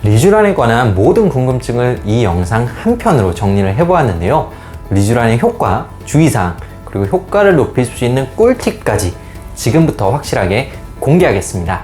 리쥬란에 관한 모든 궁금증을 이 영상 한 편으로 정리를 해보았는데요. 리쥬란의 효과, 주의사항, 그리고 효과를 높일 수 있는 꿀팁까지 지금부터 확실하게 공개하겠습니다.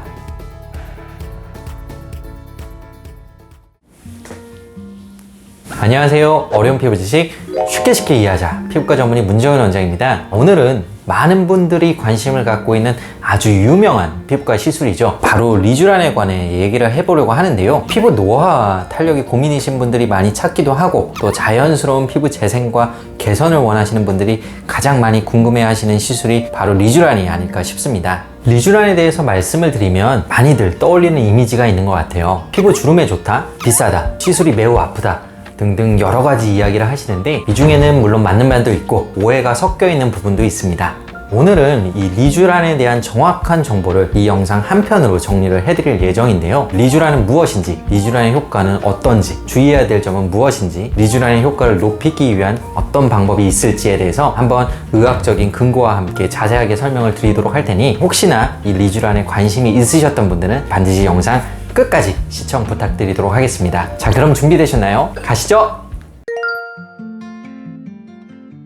안녕하세요. 어려운 피부 지식 쉽게 이해하자 피부과 전문의 문정현 원장입니다. 오늘은 많은 분들이 관심을 갖고 있는 아주 유명한 피부과 시술이죠. 바로 리쥬란에 관해 얘기를 해보려고 하는데요. 피부 노화와 탄력이 고민이신 분들이 많이 찾기도 하고, 또 자연스러운 피부 재생과 개선을 원하시는 분들이 가장 많이 궁금해하시는 시술이 바로 리쥬란이 아닐까 싶습니다. 리쥬란에 대해서 말씀을 드리면 많이들 떠올리는 이미지가 있는 것 같아요. 피부 주름에 좋다, 비싸다, 시술이 매우 아프다 등등 여러 가지 이야기를 하시는데, 이 중에는 물론 맞는 말도 있고 오해가 섞여 있는 부분도 있습니다. 오늘은 이 리쥬란에 대한 정확한 정보를 이 영상 한 편으로 정리를 해드릴 예정인데요. 리쥬란은 무엇인지, 리쥬란의 효과는 어떤지, 주의해야 될 점은 무엇인지, 리쥬란의 효과를 높이기 위한 어떤 방법이 있을지에 대해서 한번 의학적인 근거와 함께 자세하게 설명을 드리도록 할 테니, 혹시나 이 리쥬란에 관심이 있으셨던 분들은 반드시 영상 끝까지 시청 부탁드리도록 하겠습니다. 자, 그럼 준비되셨나요? 가시죠!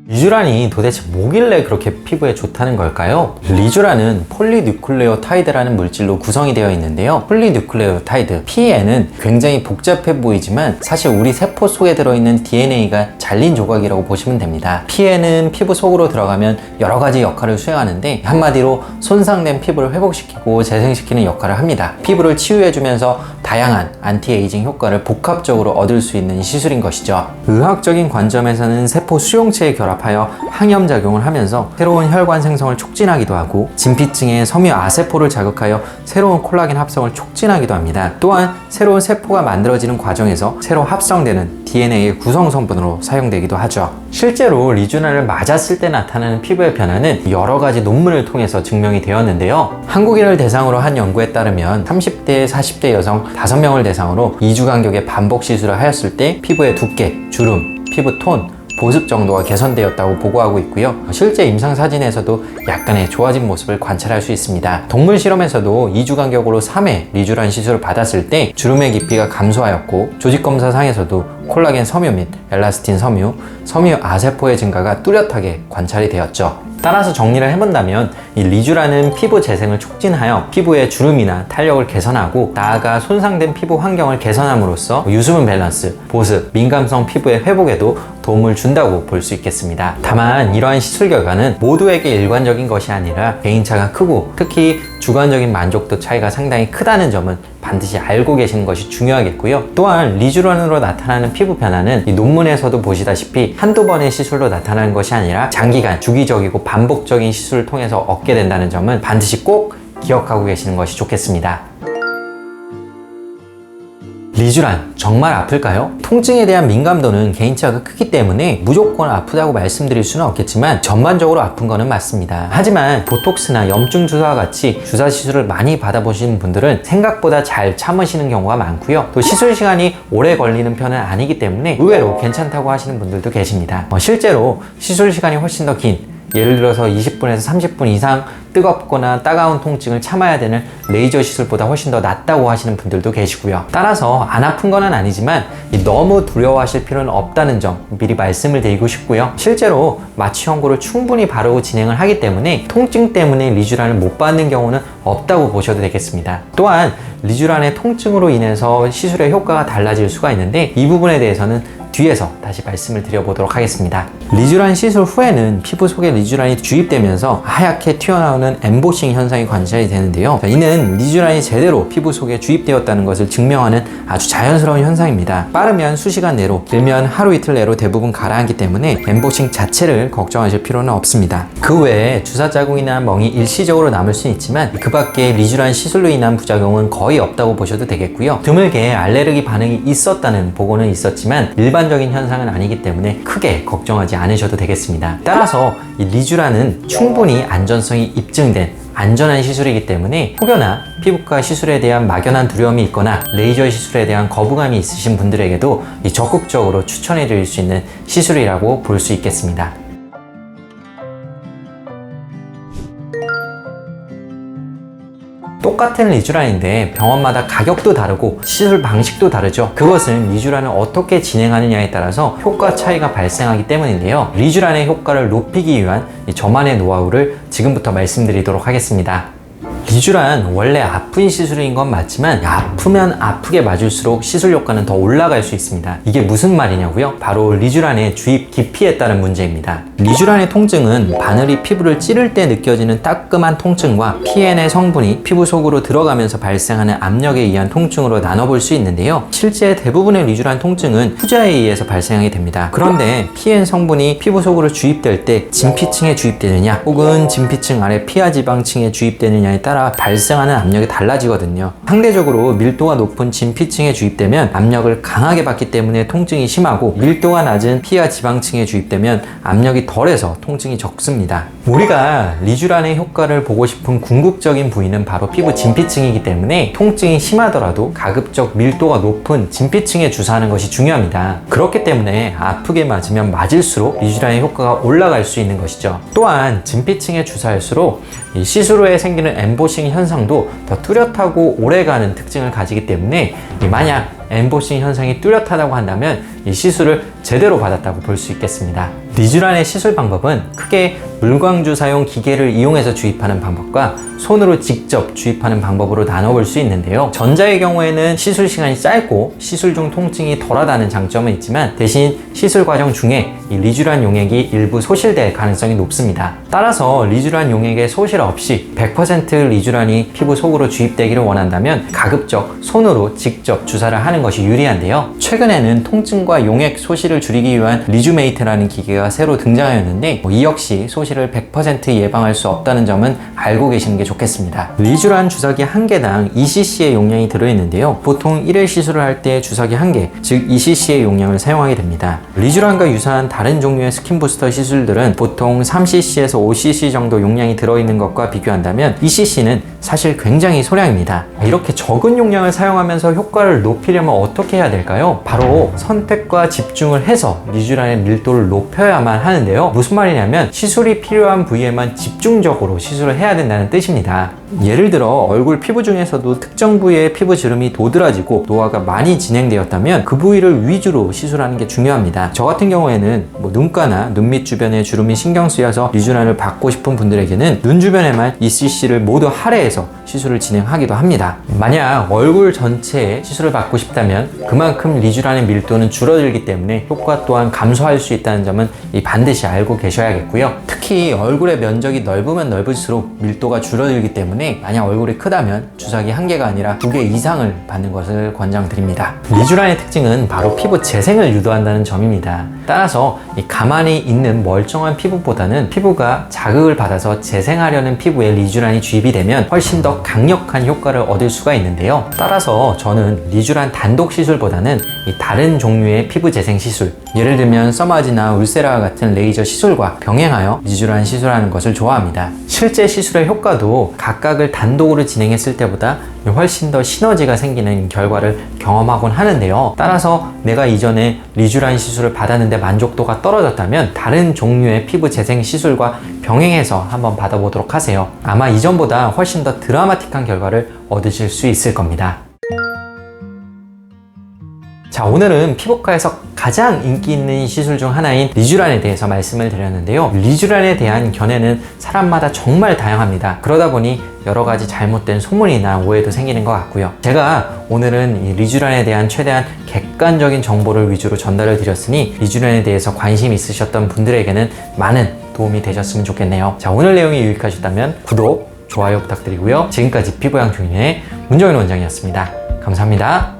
리쥬란이 도대체 뭐길래 그렇게 피부에 좋다는 걸까요? 리쥬란은 폴리뉴클레오타이드라는 물질로 구성이 되어 있는데요. 폴리뉴클레오타이드, PN은 굉장히 복잡해 보이지만 사실 우리 세포 속에 들어있는 DNA가 잘린 조각이라고 보시면 됩니다. PN은 피부 속으로 들어가면 여러 가지 역할을 수행하는데, 한마디로 손상된 피부를 회복시키고 재생시키는 역할을 합니다. 피부를 치유해주면서 다양한 안티에이징 효과를 복합적으로 얻을 수 있는 시술인 것이죠. 의학적인 관점에서는 세포 수용체에 결합하여 항염작용을 하면서 새로운 혈관 생성을 촉진하기도 하고, 진피층의 섬유 아세포를 자극하여 새로운 콜라겐 합성을 촉진하기도 합니다. 또한 새로운 세포가 만들어지는 과정에서 새로 합성되는 DNA의 구성 성분으로 사용되기도 하죠. 실제로 리쥬란을 맞았을 때 나타나는 피부의 변화는 여러 가지 논문을 통해서 증명이 되었는데요. 한국인을 대상으로 한 연구에 따르면 30대, 40대 여성 5명을 대상으로 2주 간격의 반복 시술을 하였을 때 피부의 두께, 주름, 피부 톤, 보습 정도가 개선되었다고 보고하고 있고요. 실제 임상 사진에서도 약간의 좋아진 모습을 관찰할 수 있습니다. 동물 실험에서도 2주 간격으로 3회 리쥬란 시술을 받았을 때 주름의 깊이가 감소하였고, 조직 검사 상에서도 콜라겐 섬유 및 엘라스틴 섬유, 섬유 아세포의 증가가 뚜렷하게 관찰이 되었죠. 따라서 정리를 해본다면, 이 리쥬란은 피부 재생을 촉진하여 피부의 주름이나 탄력을 개선하고, 나아가 손상된 피부 환경을 개선함으로써 유수분 밸런스, 보습, 민감성 피부의 회복에도 도움을 준다고 볼 수 있겠습니다. 다만 이러한 시술 결과는 모두에게 일관적인 것이 아니라 개인차가 크고, 특히 주관적인 만족도 차이가 상당히 크다는 점은 반드시 알고 계시는 것이 중요하겠고요. 또한 리쥬란으로 나타나는 피부 변화는 이 논문에서도 보시다시피 한두 번의 시술로 나타나는 것이 아니라 장기간 주기적이고 반복적인 시술을 통해서 얻게 된다는 점은 반드시 꼭 기억하고 계시는 것이 좋겠습니다. 리쥬란 정말 아플까요? 통증에 대한 민감도는 개인차가 크기 때문에 무조건 아프다고 말씀드릴 수는 없겠지만 전반적으로 아픈 거는 맞습니다. 하지만 보톡스나 염증 주사와 같이 주사 시술을 많이 받아보시는 분들은 생각보다 잘 참으시는 경우가 많고요. 또 시술 시간이 오래 걸리는 편은 아니기 때문에 의외로 괜찮다고 하시는 분들도 계십니다. 실제로 시술 시간이 훨씬 더 긴, 예를 들어서 20분에서 30분 이상 뜨겁거나 따가운 통증을 참아야 되는 레이저 시술보다 훨씬 더 낫다고 하시는 분들도 계시고요. 따라서 안 아픈 건 아니지만 너무 두려워하실 필요는 없다는 점 미리 말씀을 드리고 싶고요. 실제로 마취 연고를 충분히 바르고 진행을 하기 때문에 통증 때문에 리쥬란을 못 받는 경우는 없다고 보셔도 되겠습니다. 또한 리쥬란의 통증으로 인해서 시술의 효과가 달라질 수가 있는데, 이 부분에 대해서는 뒤에서 다시 말씀을 드려보도록 하겠습니다. 리쥬란 시술 후에는 피부 속에 리쥬란이 주입되면서 하얗게 튀어나오는 엠보싱 현상이 관찰이 되는데요. 이는 리쥬란이 제대로 피부 속에 주입되었다는 것을 증명하는 아주 자연스러운 현상입니다. 빠르면 수시간 내로, 길면 하루 이틀 내로 대부분 가라앉기 때문에 엠보싱 자체를 걱정하실 필요는 없습니다. 그 외에 주사 자국이나 멍이 일시적으로 남을 수는 있지만 그 밖에 리쥬란 시술로 인한 부작용은 거의 없다고 보셔도 되겠고요. 드물게 알레르기 반응이 있었다는 보고는 있었지만 일반적인 현상은 아니기 때문에 크게 걱정하지 않으셔도 되겠습니다. 따라서 이 리쥬란은 충분히 안전성이 입증된 안전한 시술이기 때문에 혹여나 피부과 시술에 대한 막연한 두려움이 있거나 레이저 시술에 대한 거부감이 있으신 분들에게도 적극적으로 추천해 드릴 수 있는 시술이라고 볼 수 있겠습니다. 똑같은 리쥬란인데 병원마다 가격도 다르고 시술 방식도 다르죠. 그것은 리쥬란을 어떻게 진행하느냐에 따라서 효과 차이가 발생하기 때문인데요. 리쥬란의 효과를 높이기 위한 저만의 노하우를 지금부터 말씀드리도록 하겠습니다. 리쥬란 원래 아픈 시술인 건 맞지만 아프면 아프게 맞을수록 시술 효과는 더 올라갈 수 있습니다. 이게 무슨 말이냐고요? 바로 리쥬란의 주입 깊이에 따른 문제입니다. 리쥬란의 통증은 바늘이 피부를 찌를 때 느껴지는 따끔한 통증과 PN의 성분이 피부 속으로 들어가면서 발생하는 압력에 의한 통증으로 나눠볼 수 있는데요. 실제 대부분의 리쥬란 통증은 후자에 의해서 발생하게 됩니다. 그런데 PN 성분이 피부 속으로 주입될 때 진피층에 주입되느냐 혹은 진피층 아래 피하 지방층에 주입되느냐에 따라 발생하는 압력이 달라지거든요. 상대적으로 밀도가 높은 진피층에 주입되면 압력을 강하게 받기 때문에 통증이 심하고, 밀도가 낮은 피하 지방층에 주입되면 압력이 덜해서 통증이 적습니다. 우리가 리쥬란의 효과를 보고 싶은 궁극적인 부위는 바로 피부 진피층이기 때문에 통증이 심하더라도 가급적 밀도가 높은 진피층에 주사하는 것이 중요합니다. 그렇기 때문에 아프게 맞으면 맞을수록 리쥬란의 효과가 올라갈 수 있는 것이죠. 또한 진피층에 주사할수록 이 시술 후에 생기는 엠보싱 현상도 더 뚜렷하고 오래가는 특징을 가지기 때문에 만약 엠보싱 현상이 뚜렷하다고 한다면 이 시술을 제대로 받았다고 볼 수 있겠습니다. 리쥬란의 시술 방법은 크게 물광주사용 기계를 이용해서 주입하는 방법과 손으로 직접 주입하는 방법으로 나눠볼 수 있는데요. 전자의 경우에는 시술 시간이 짧고 시술 중 통증이 덜하다는 장점은 있지만, 대신 시술 과정 중에 이 리쥬란 용액이 일부 소실될 가능성이 높습니다. 따라서 리쥬란 용액의 소실 없이 100% 리쥬란이 피부 속으로 주입되기를 원한다면 가급적 손으로 직접 주사를 하는 것이 유리한데요. 최근에는 통증과 용액 소실을 줄이기 위한 리쥬메이트라는 기계가 새로 등장하였는데 이 역시 소실을 100% 예방할 수 없다는 점은 알고 계시는 게 좋겠습니다. 리쥬란 주사기 1개당 2cc의 용량이 들어있는데요. 보통 1회 시술을 할 때 주사기 1개, 즉 2cc의 용량을 사용하게 됩니다. 리쥬란과 유사한 다른 종류의 스킨 부스터 시술들은 보통 3cc에서 5cc 정도 용량이 들어있는 것과 비교한다면 2cc는 사실 굉장히 소량입니다. 이렇게 적은 용량을 사용하면서 효과를 높이려면 어떻게 해야 될까요? 바로 선택과 집중을 해서 리쥬란의 밀도를 높여야만 하는데요. 무슨 말이냐면 시술이 필요한 부위에만 집중적으로 시술을 해야 된다는 뜻입니다. 예를 들어 얼굴 피부 중에서도 특정 부위에 피부 주름이 도드라지고 노화가 많이 진행되었다면 그 부위를 위주로 시술하는 게 중요합니다. 저 같은 경우에는 눈가나 눈 밑 주변에 주름이 신경 쓰여서 리쥬란을 받고 싶은 분들에게는 눈 주변에만 2cc를 모두 할애해서 시술을 진행하기도 합니다. 만약 얼굴 전체에 시술을 받고 싶다면 그만큼 리쥬란의 밀도는 줄어들기 때문에 효과 또한 감소할 수 있다는 점은 반드시 알고 계셔야겠고요. 특히 얼굴의 면적이 넓으면 넓을수록 밀도가 줄어들기 때문에 만약 얼굴이 크다면 주사기 1개가 아니라 2개 이상을 받는 것을 권장드립니다. 리쥬란의 특징은 바로 피부 재생을 유도한다는 점입니다. 따라서 가만히 있는 멀쩡한 피부보다는 피부가 자극을 받아서 재생하려는 피부에 리쥬란이 주입이 되면 훨씬 더 강력한 효과를 얻을 수가 있는데요. 따라서 저는 리쥬란 단독 시술보다는 다른 종류의 피부 재생 시술, 예를 들면 써마지나 울세라와 같은 레이저 시술과 병행하여 리쥬란 시술하는 것을 좋아합니다. 실제 시술의 효과도 각각을 단독으로 진행했을 때보다 훨씬 더 시너지가 생기는 결과를 경험하곤 하는데요. 따라서 내가 이전에 리쥬란 시술을 받았는데 만족도가 떨어졌다면 다른 종류의 피부 재생 시술과 병행해서 한번 받아보도록 하세요. 아마 이전보다 훨씬 더 드라마틱한 결과를 얻으실 수 있을 겁니다. 자, 오늘은 피부과에서 가장 인기 있는 시술 중 하나인 리쥬란에 대해서 말씀을 드렸는데요. 리쥬란에 대한 견해는 사람마다 정말 다양합니다. 그러다 보니 여러 가지 잘못된 소문이나 오해도 생기는 것 같고요. 제가 오늘은 이 리쥬란에 대한 최대한 객관적인 정보를 위주로 전달을 드렸으니 리쥬란에 대해서 관심 있으셨던 분들에게는 많은 도움이 되셨으면 좋겠네요. 자, 오늘 내용이 유익하셨다면 구독, 좋아요 부탁드리고요. 지금까지 피부양 중인의 문정인 원장이었습니다. 감사합니다.